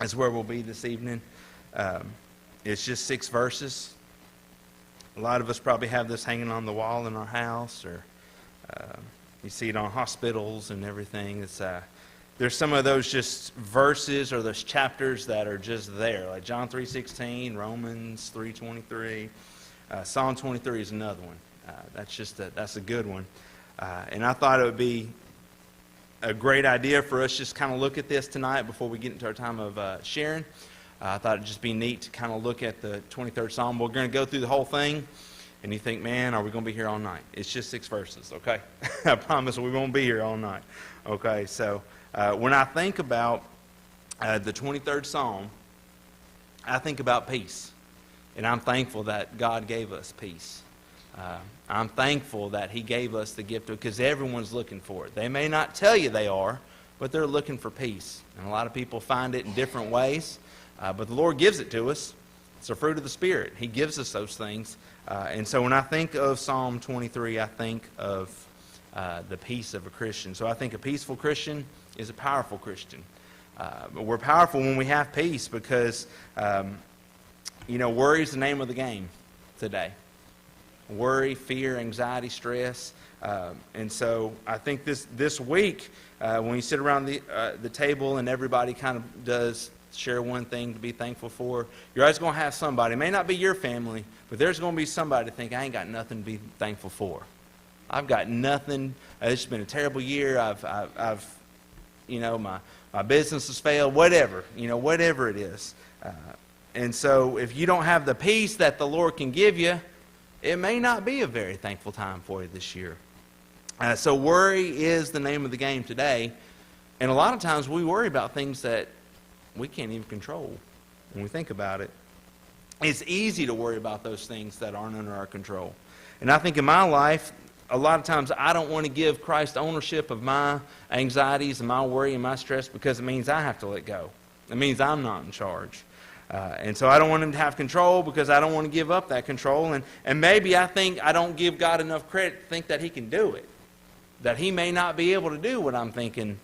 is where we'll be this evening. It's just 6 verses. A lot of us probably have this hanging on the wall in our house, or you see it on hospitals and everything. There's some of those just verses or those chapters that are just there, like John 3:16, Romans 3:23. Psalm 23 is another one. That's a good one. And I thought it would be a great idea for us just kind of look at this tonight before we get into our time of sharing. I thought it'd just be neat to kind of look at the 23rd Psalm. We're going to go through the whole thing, and you think, man, are we going to be here all night? It's just 6 verses, okay? I promise we won't be here all night. Okay, so when I think about the 23rd Psalm, I think about peace. And I'm thankful that God gave us peace. I'm thankful that He gave us the gift of it, because everyone's looking for it. They may not tell you they are, but they're looking for peace. And a lot of people find it in different ways. But the Lord gives it to us. It's a fruit of the Spirit. He gives us those things. And so when I think of Psalm 23, I think of the peace of a Christian. So I think a peaceful Christian is a powerful Christian. But we're powerful when we have peace, because, worry is the name of the game today. Worry, fear, anxiety, stress. And so I think this week, when you sit around the table and everybody kind of does share one thing to be thankful for, you're always going to have somebody. It may not be your family, but there's going to be somebody to think, I ain't got nothing to be thankful for. I've got nothing. It's been a terrible year. My business has failed. Whatever it is. And so if you don't have the peace that the Lord can give you, it may not be a very thankful time for you this year. So worry is the name of the game today. And a lot of times we worry about things that we can't even control when we think about it. It's easy to worry about those things that aren't under our control. And I think in my life, a lot of times I don't want to give Christ ownership of my anxieties and my worry and my stress, because it means I have to let go. It means I'm not in charge. And so I don't want Him to have control, because I don't want to give up that control. And maybe I think I don't give God enough credit to think that He can do it. That He may not be able to do what I'm thinking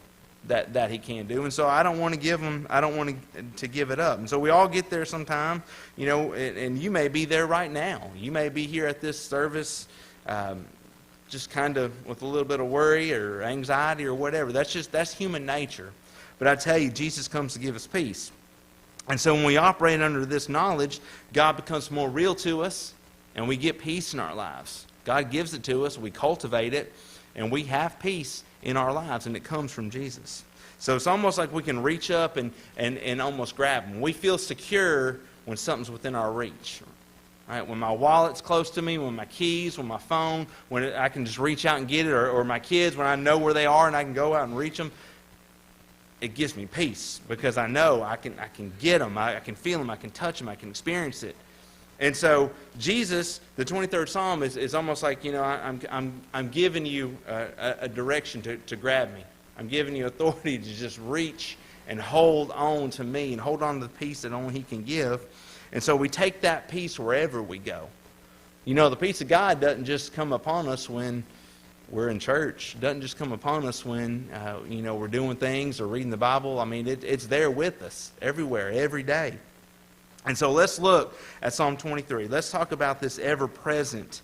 that He can do. And so I don't want to give Him, I don't want to give it up. And so we all get there sometime, and you may be there right now. You may be here at this service just kind of with a little bit of worry or anxiety or whatever. That's human nature. But I tell you, Jesus comes to give us peace. And so when we operate under this knowledge, God becomes more real to us, and we get peace in our lives. God gives it to us, we cultivate it, and we have peace in our lives, and it comes from Jesus. So it's almost like we can reach up and almost grab Him. We feel secure when something's within our reach. Right? When my wallet's close to me, when my keys, when my phone, when I can just reach out and get it, or my kids, when I know where they are and I can go out and reach them, it gives me peace, because I know I can get them, I can feel them, I can touch them, I can experience it. And so Jesus, the 23rd Psalm, is almost like, I'm giving you a direction to grab me. I'm giving you authority to just reach and hold on to me and hold on to the peace that only He can give. And so we take that peace wherever we go. The peace of God doesn't just come upon us when we're in church. It doesn't just come upon us when we're doing things or reading the Bible. I mean, it's there with us everywhere, every day. And so let's look at Psalm 23. Let's talk about this ever-present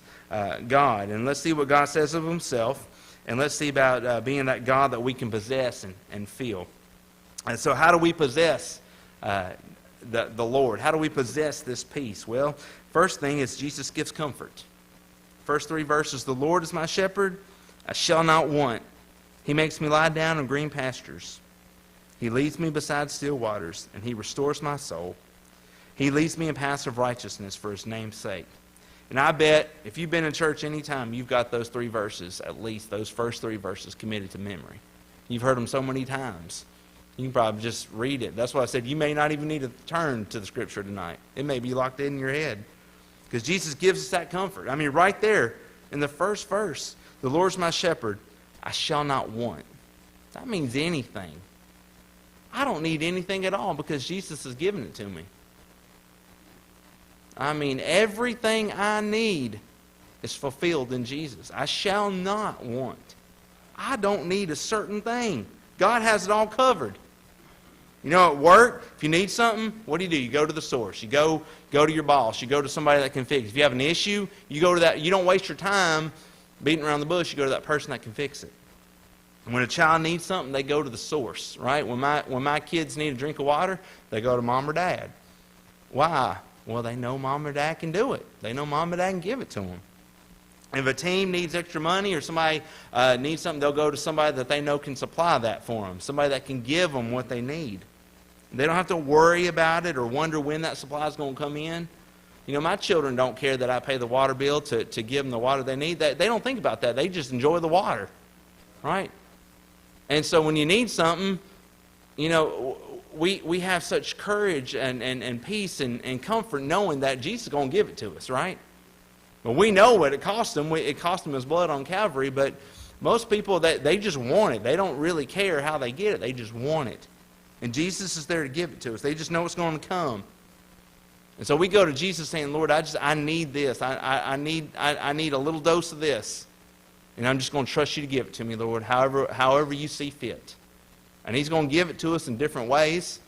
God. And let's see what God says of Himself. And let's see about being that God that we can possess and feel. And so how do we possess the Lord? How do we possess this peace? Well, first thing is Jesus gives comfort. First 3 verses, the Lord is my shepherd, I shall not want. He makes me lie down in green pastures. He leads me beside still waters, and He restores my soul. He leads me in paths of righteousness for His name's sake. And I bet if you've been in church any time, you've got those 3 verses, at least those first 3 verses, committed to memory. You've heard them so many times. You can probably just read it. That's why I said you may not even need to turn to the Scripture tonight. It may be locked in your head. Because Jesus gives us that comfort. I mean, right there in the first verse, the Lord's my shepherd, I shall not want. That means anything. I don't need anything at all, because Jesus has given it to me. I mean, everything I need is fulfilled in Jesus. I shall not want. I don't need a certain thing. God has it all covered. You know, at work, if you need something, what do? You go to the source. You go to your boss. You go to somebody that can fix it. If you have an issue, you go to that. You don't waste your time beating around the bush. You go to that person that can fix it. And when a child needs something, they go to the source, right? When my kids need a drink of water, they go to mom or dad. Why? Well, they know mom or dad can do it. They know mom or dad can give it to them. If a team needs extra money or somebody needs something, they'll go to somebody that they know can supply that for them, somebody that can give them what they need. They don't have to worry about it or wonder when that supply is going to come in. You know, my children don't care that I pay the water bill to give them the water they need. They don't think about that. They just enjoy the water, right? And so when you need something, you know, we have such courage and peace and comfort knowing that Jesus is going to give it to us, right? Well, we know what it cost him. It cost him his blood on Calvary, but most people, they just want it. They don't really care how they get it. They just want it. And Jesus is there to give it to us. They just know it's going to come. And so we go to Jesus saying, Lord, I need this. I need a little dose of this. And I'm just going to trust you to give it to me, Lord, however you see fit. And he's going to give it to us in different ways.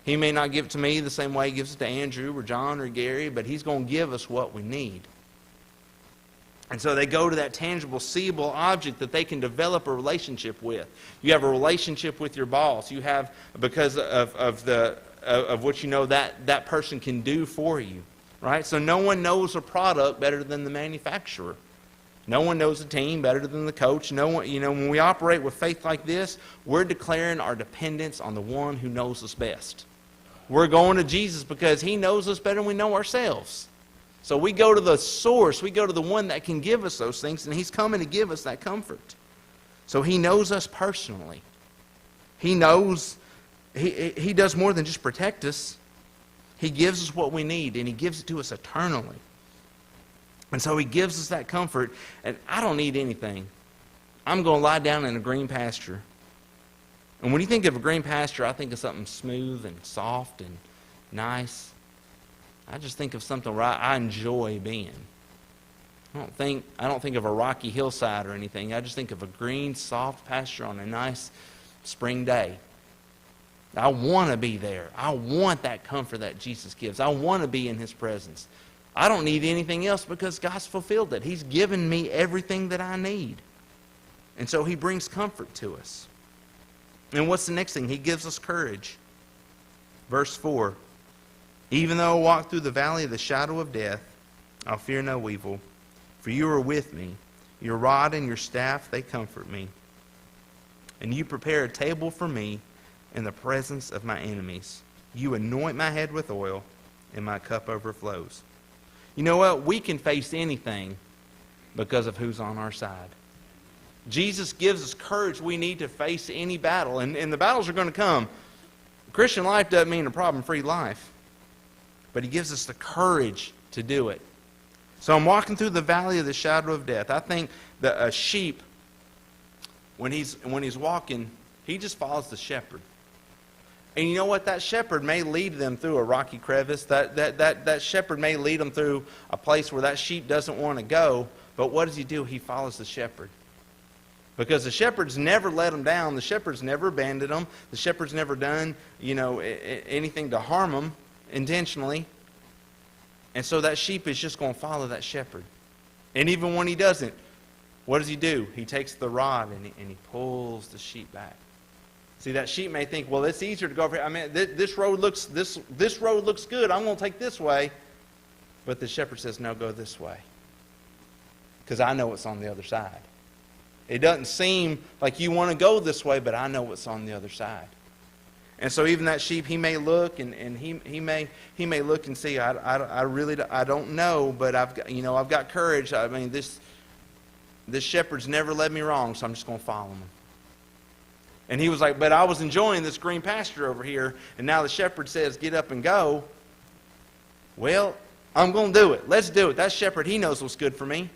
He may not give it to me the same way he gives it to Andrew or John or Gary, but he's going to give us what we need. And so they go to that tangible, seeable object that they can develop a relationship with. You have a relationship with your boss. You have, because of what you know that person can do for you, right? So no one knows a product better than the manufacturer. No one knows a team better than the coach. No one, you know, when we operate with faith like this, we're declaring our dependence on the one who knows us best. We're going to Jesus because he knows us better than we know ourselves. So we go to the source. We go to the one that can give us those things, and he's coming to give us that comfort. So he knows us personally. He knows, he does more than just protect us. He gives us what we need, and he gives it to us eternally. And so he gives us that comfort, and I don't need anything. I'm going to lie down in a green pasture. And when you think of a green pasture, I think of something smooth and soft and nice. I just think of something where I enjoy being. I don't think of a rocky hillside or anything. I just think of a green, soft pasture on a nice spring day. I want to be there. I want that comfort that Jesus gives. I want to be in his presence. I don't need anything else because God's fulfilled it. He's given me everything that I need. And so he brings comfort to us. And what's the next thing? He gives us courage. Verse 4. Even though I walk through the valley of the shadow of death, I'll fear no evil, for you are with me. Your rod and your staff, they comfort me. And you prepare a table for me in the presence of my enemies. You anoint my head with oil, and my cup overflows. You know what? We can face anything because of who's on our side. Jesus gives us courage we need to face any battle, and the battles are going to come. Christian life doesn't mean a problem-free life. But he gives us the courage to do it. So I'm walking through the valley of the shadow of death. I think that a sheep, when he's walking, he just follows the shepherd. And you know what? That shepherd may lead them through a rocky crevice. That shepherd may lead them through a place where that sheep doesn't want to go. But what does he do? He follows the shepherd. Because the shepherd's never let them down. The shepherd's never abandoned them. The shepherd's never done, anything to harm them intentionally. And so that sheep is just going to follow that shepherd. And even when he doesn't, what does he do? He takes the rod and he pulls the sheep back. See, that sheep may think, well, it's easier to go over here. I mean, this road looks good. I'm going to take this way. But the shepherd says, no, go this way. Because I know what's on the other side. It doesn't seem like you want to go this way, but I know what's on the other side. And so even that sheep, he may look and he may look and see, I don't know, but I've got courage. I mean, this shepherd's never led me wrong, so I'm just going to follow him. And he was like, but I was enjoying this green pasture over here, and now the shepherd says, get up and go. Well, I'm going to do it. Let's do it. That shepherd, he knows what's good for me.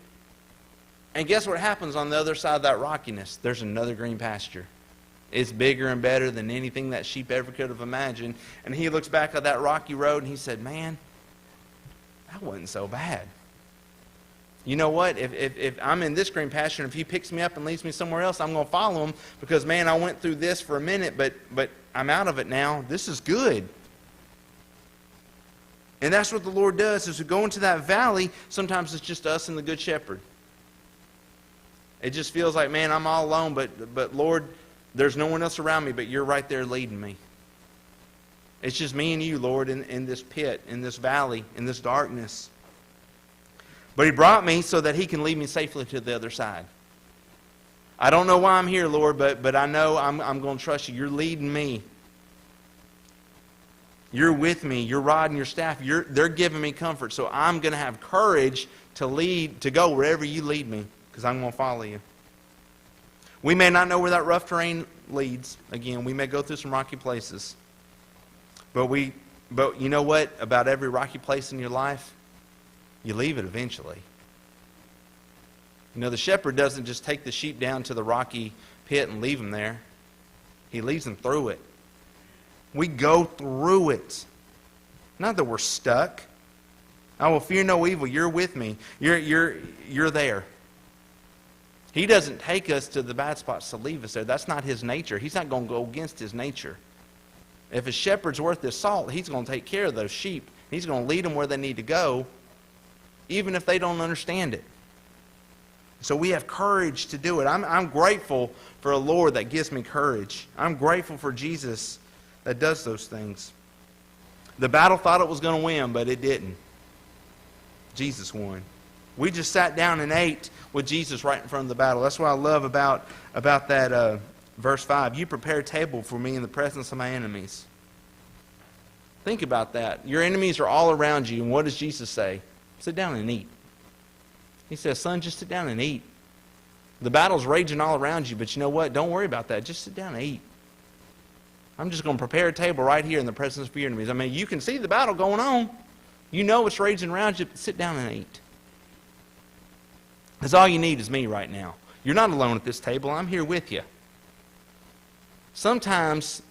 And guess what happens on the other side of that rockiness? There's another green pasture. It's bigger and better than anything that sheep ever could have imagined. And he looks back at that rocky road and he said, man, that wasn't so bad. You know what? If I'm in this green pasture and if he picks me up and leads me somewhere else, I'm going to follow him because, man, I went through this for a minute, but I'm out of it now. This is good. And that's what the Lord does. As we go into that valley, sometimes it's just us and the Good Shepherd. It just feels like, man, I'm all alone, but Lord, there's no one else around me, but you're right there leading me. It's just me and you, Lord, in this pit, in this valley, in this darkness. But he brought me so that he can lead me safely to the other side. I don't know why I'm here, Lord, but I know I'm going to trust you. You're leading me. You're with me. Your rod and your staff, they're giving me comfort. So I'm going to have courage to go wherever you lead me, because I'm going to follow you. We may not know where that rough terrain leads. Again, we may go through some rocky places. But you know what? About every rocky place in your life, you leave it eventually. You know, the shepherd doesn't just take the sheep down to the rocky pit and leave them there. He leads them through it. We go through it. Not that we're stuck. I will fear no evil. You're with me. You're there. He doesn't take us to the bad spots to leave us there. That's not his nature. He's not going to go against his nature. If a shepherd's worth his salt, he's going to take care of those sheep. He's going to lead them where they need to go, even if they don't understand it. So we have courage to do it. I'm grateful for a Lord that gives me courage. I'm grateful for Jesus that does those things. The battle thought it was going to win, but it didn't. Jesus won. We just sat down and ate with Jesus right in front of the battle. That's what I love about that verse 5. You prepare a table for me in the presence of my enemies. Think about that. Your enemies are all around you, and what does Jesus say? Sit down and eat. He says, son, just sit down and eat. The battle's raging all around you, but you know what? Don't worry about that. Just sit down and eat. I'm just going to prepare a table right here in the presence of your enemies. I mean, you can see the battle going on. You know it's raging around you, but sit down and eat. Because all you need is me right now. You're not alone at this table. I'm here with you. Sometimes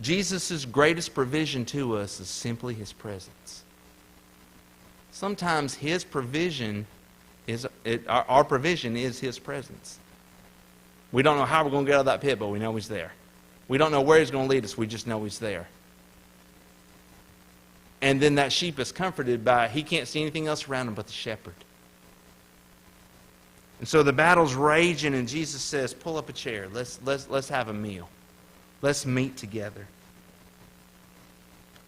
Jesus' greatest provision to us is simply his presence. Sometimes his provision our provision is his presence. We don't know how we're going to get out of that pit, but we know he's there. We don't know where he's going to lead us. We just know he's there. And then that sheep is comforted by, he can't see anything else around him but the shepherd. And so the battle's raging, and Jesus says, pull up a chair. Let's have a meal. Let's meet together.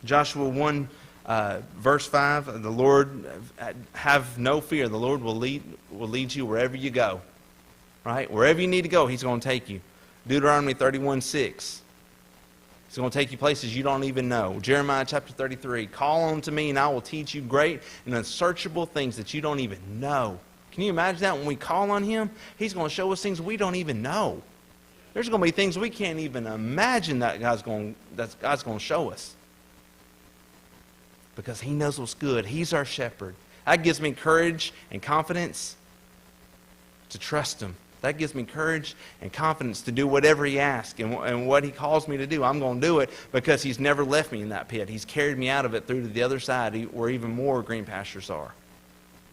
Joshua 1, verse 5, the Lord, have no fear. The Lord will lead you wherever you go. Right? Wherever you need to go, he's going to take you. Deuteronomy 31:6. He's going to take you places you don't even know. Jeremiah chapter 33. Call on to me, and I will teach you great and unsearchable things that you don't even know. Can you imagine that? When we call on him, he's going to show us things we don't even know. There's going to be things we can't even imagine that God's going to show us. Because he knows what's good. He's our shepherd. That gives me courage and confidence to trust him. That gives me courage and confidence to do whatever he asks and what he calls me to do. I'm going to do it because he's never left me in that pit. He's carried me out of it through to the other side where even more green pastures are.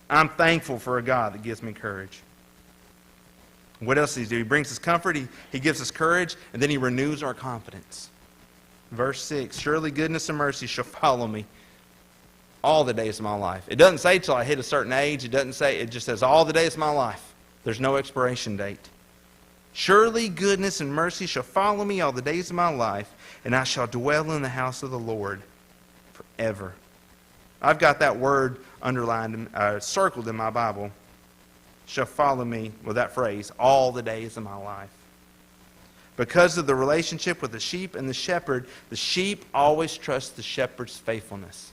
I'm thankful for a God that gives me courage. What else does he do? He brings us comfort, he gives us courage, and then he renews our confidence. Verse 6, surely goodness and mercy shall follow me all the days of my life. It doesn't say till I hit a certain age. It doesn't say, it just says all the days of my life. There's no expiration date. Surely goodness and mercy shall follow me all the days of my life, and I shall dwell in the house of the Lord forever. I've got that word underlined, circled in my Bible. Shall follow me, with that phrase, all the days of my life. Because of the relationship with the sheep and the shepherd, the sheep always trust the shepherd's faithfulness.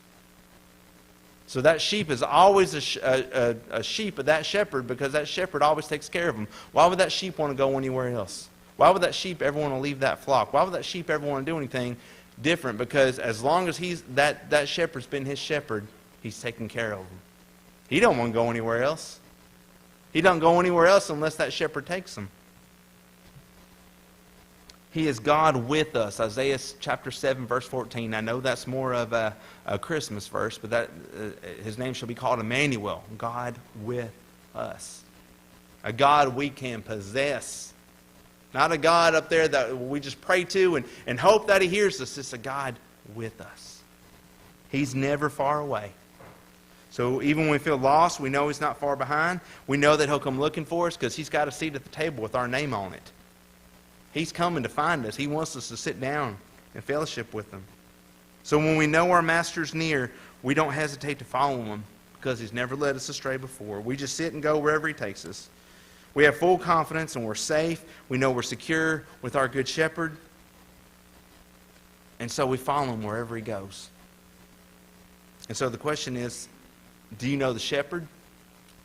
So that sheep is always a sheep of that shepherd because that shepherd always takes care of them. Why would that sheep want to go anywhere else? Why would that sheep ever want to leave that flock? Why would that sheep ever want to do anything different? Because as long as that shepherd's been his shepherd, he's taken care of them. He don't want to go anywhere else. He don't go anywhere else unless that shepherd takes him. He is God with us. Isaiah chapter 7, verse 14. I know that's more of a Christmas verse, but his name shall be called Emmanuel, God with us. A God we can possess. Not a God up there that we just pray to and hope that he hears us. It's a God with us. He's never far away. So even when we feel lost, we know he's not far behind. We know that he'll come looking for us because he's got a seat at the table with our name on it. He's coming to find us. He wants us to sit down and fellowship with him. So when we know our master's near, we don't hesitate to follow him because he's never led us astray before. We just sit and go wherever he takes us. We have full confidence and we're safe. We know we're secure with our good shepherd. And so we follow him wherever he goes. And so the question is, do you know the shepherd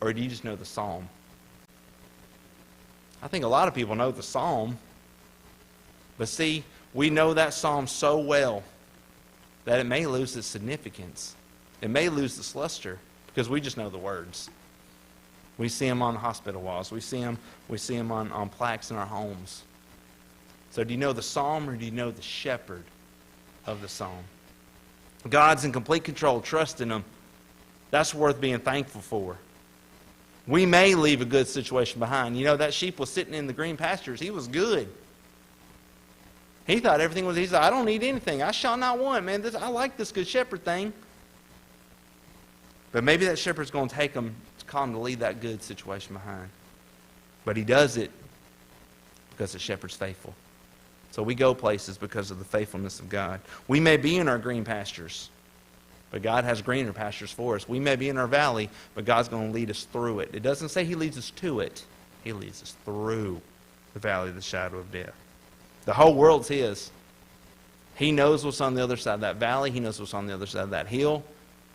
or do you just know the psalm? I think a lot of people know the psalm. But see, we know that psalm so well that it may lose its significance. It may lose its luster because we just know the words. We see them on hospital walls. We see them on plaques in our homes. So do you know the psalm or do you know the shepherd of the psalm? God's in complete control. Trust in him. That's worth being thankful for. We may leave a good situation behind. You know, that sheep was sitting in the green pastures. He was good. He thought everything was, he said, I don't need anything. I shall not want. Man, I like this good shepherd thing. But maybe that shepherd's going to take him, call him to leave that good situation behind. But he does it because the shepherd's faithful. So we go places because of the faithfulness of God. We may be in our green pastures, but God has greener pastures for us. We may be in our valley, but God's going to lead us through it. It doesn't say he leads us to it. He leads us through the valley of the shadow of death. The whole world's his. He knows what's on the other side of that valley. He knows what's on the other side of that hill.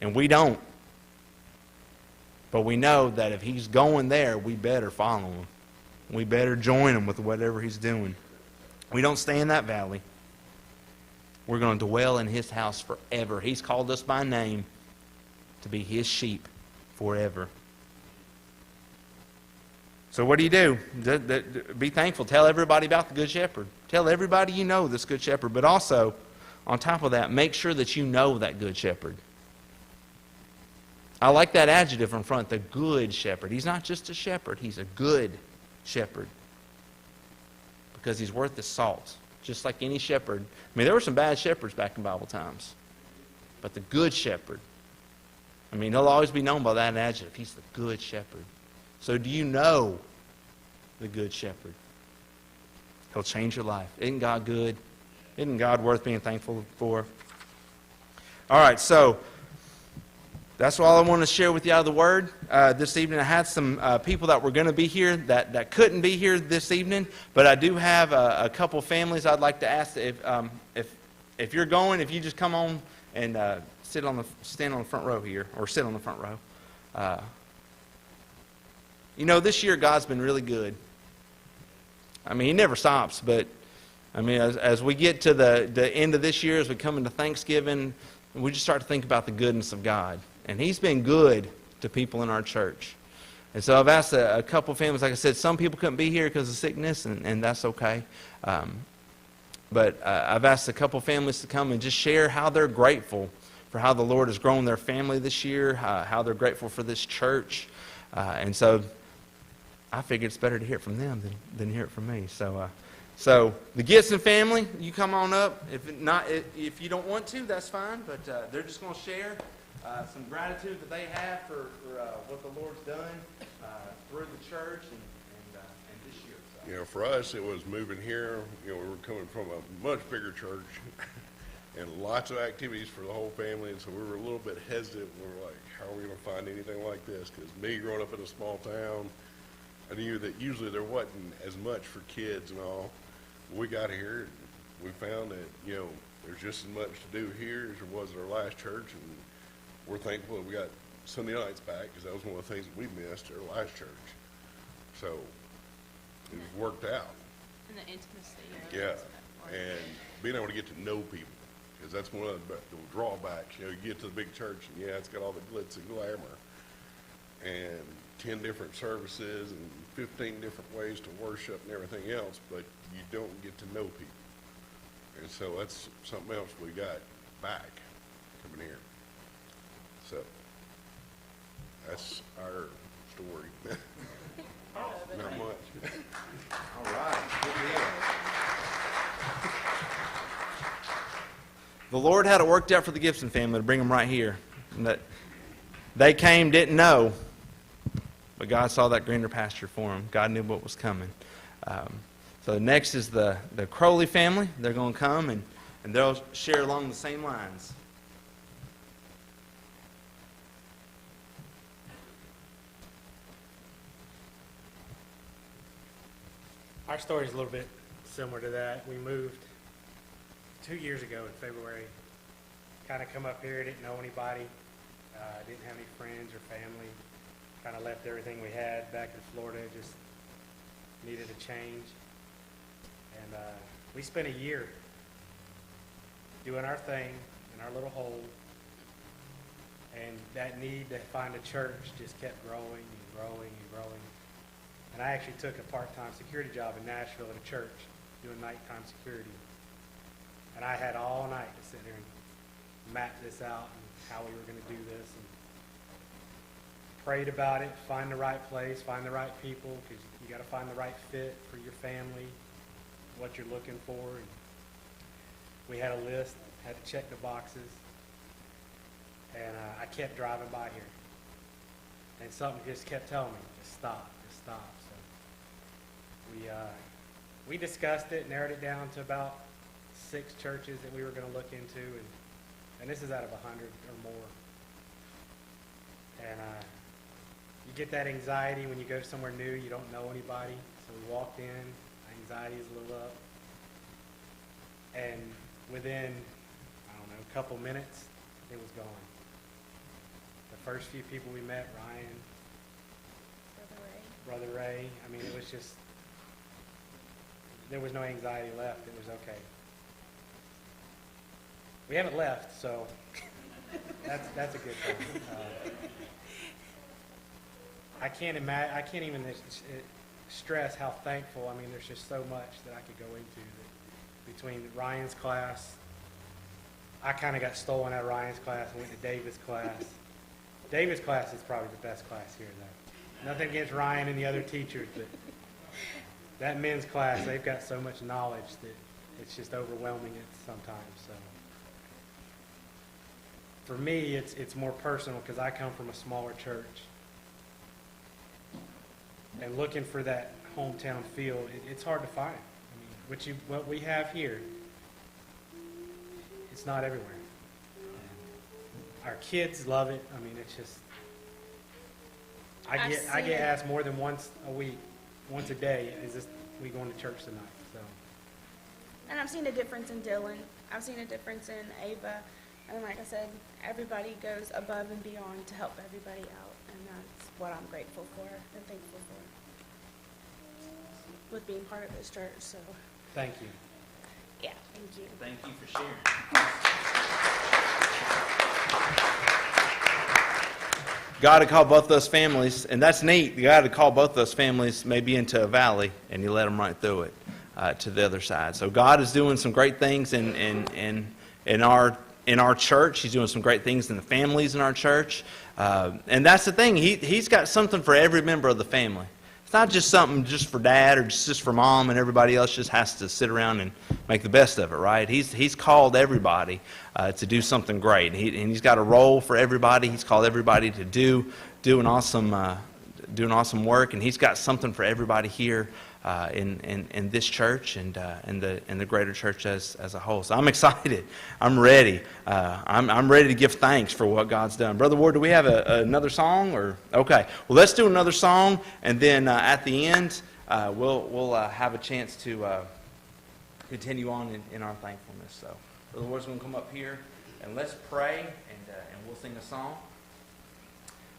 And we don't. But we know that if he's going there, we better follow him. We better join him with whatever he's doing. We don't stay in that valley. We're going to dwell in his house forever. He's called us by name to be his sheep forever. So what do? Be thankful. Tell everybody about the Good Shepherd. Tell everybody you know this Good Shepherd. But also, on top of that, make sure that you know that Good Shepherd. I like that adjective in front, the Good Shepherd. He's not just a shepherd. He's a good shepherd. Because he's worth his salt. Just like any shepherd. I mean, there were some bad shepherds back in Bible times. But the Good Shepherd, I mean, he'll always be known by that adjective. He's the Good Shepherd. So do you know the Good Shepherd? He'll change your life. Isn't God good? Isn't God worth being thankful for? All right, so that's all I want to share with you out of the Word. This evening I had some people that were going to be here that couldn't be here this evening, but I do have a couple families I'd like to ask if you're going, if you just come on and stand on the front row here, or sit on the front row. You know, this year God's been really good. I mean, he never stops, but I mean, as we get to the end of this year, as we come into Thanksgiving, we just start to think about the goodness of God. And he's been good to people in our church. And so I've asked a couple families, like I said, some people couldn't be here because of sickness, and that's okay. But I've asked a couple families to come and just share how they're grateful for how the Lord has grown their family this year, how they're grateful for this church. And so I figured it's better to hear it from them than hear it from me. So the Gibson family, you come on up. If you don't want to, that's fine. But they're just going to share some gratitude that they have for what the Lord's done through the church and this year. So. You know, for us, it was moving here. You know, we were coming from a much bigger church and lots of activities for the whole family. And so we were a little bit hesitant. We were like, how are we going to find anything like this? Because me growing up in a small town, I knew that usually there wasn't as much for kids and all. We got here, we found that, you know, there's just as much to do here as there was at our last church, and we're thankful that we got Sunday nights back, because that was one of the things that we missed at our last church. So it was worked out. And the intimacy. Yeah, and being able to get to know people, because that's one of the drawbacks. You know, you get to the big church, and yeah, it's got all the glitz and glamour, and 10 different services and 15 different ways to worship and everything else, but you don't get to know people. And so that's something else we got back coming here. So that's our story. Not much. All right. Good deal. The Lord had it worked out for the Gibson family to bring them right here. And that they came, didn't know, but God saw that greener pasture for them. God knew what was coming. So next is the Crowley family. They're going to come and they'll share along the same lines. Our story is a little bit similar to that. We moved 2 years ago in February. Kind of come up here, didn't know anybody, didn't have any friends or family. Kind of left everything we had back in Florida, just needed a change. And we spent a year doing our thing in our little hole. And that need to find a church just kept growing and growing and growing. And I actually took a part-time security job in Nashville at a church doing nighttime security. And I had all night to sit there and map this out and how we were going to do this. And prayed about it, find the right place, find the right people, because you got to find the right fit for your family, what you're looking for. And we had a list, had to check the boxes. And I kept driving by here. And something just kept telling me, just stop, just stop. So we discussed it, narrowed it down to about 6 churches that we were going to look into, and this is out of 100 or more. And you get that anxiety when you go somewhere new, you don't know anybody. So we walked in, anxiety is a little up, and within, I don't know, a couple minutes, it was gone. The first few people we met, Ryan, Brother Ray, I mean, it was just, there was no anxiety left. It was okay. We haven't left, so that's a good thing. I can't even stress how thankful. I mean, there's just so much that I could go into. That between Ryan's class, I kind of got stolen out of Ryan's class and went to David's class. David's class is probably the best class here, though. Nothing against Ryan and the other teachers, but that men's class, they've got so much knowledge that it's just overwhelming sometimes. So for me, it's more personal because I come from a smaller church. And looking for that hometown feel, it's hard to find. I mean, what we have here, it's not everywhere. Our kids love it. I mean, it's just, I get asked more than once a week, once a day, we going to church tonight? So. And I've seen a difference in Dylan. I've seen a difference in Ava. And like I said, everybody goes above and beyond to help everybody out. And that's what I'm grateful for and thankful for with being part of this church. So. Thank you. Yeah, thank you. Thank you for sharing. God had called both those families, and that's neat. God had called both those families maybe into a valley, and He led them right through it to the other side. So God is doing some great things in our church. He's doing some great things in the families in our church, and that's the thing. He's got something for every member of the family. It's not just something just for dad or just for mom, and everybody else just has to sit around and make the best of it, right? He's called everybody to do something great, and he's got a role for everybody. He's called everybody to do an awesome work, and He's got something for everybody here in this church and the greater church as a whole. So I'm excited. I'm ready. I'm ready to give thanks for what God's done. Brother Ward, do we have another song? Or okay, well, let's do another song, and then at the end we'll have a chance to continue on in our thankfulness. So Brother Ward's going to come up here, and let's pray, and we'll sing a song.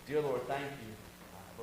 Dear Lord, thank you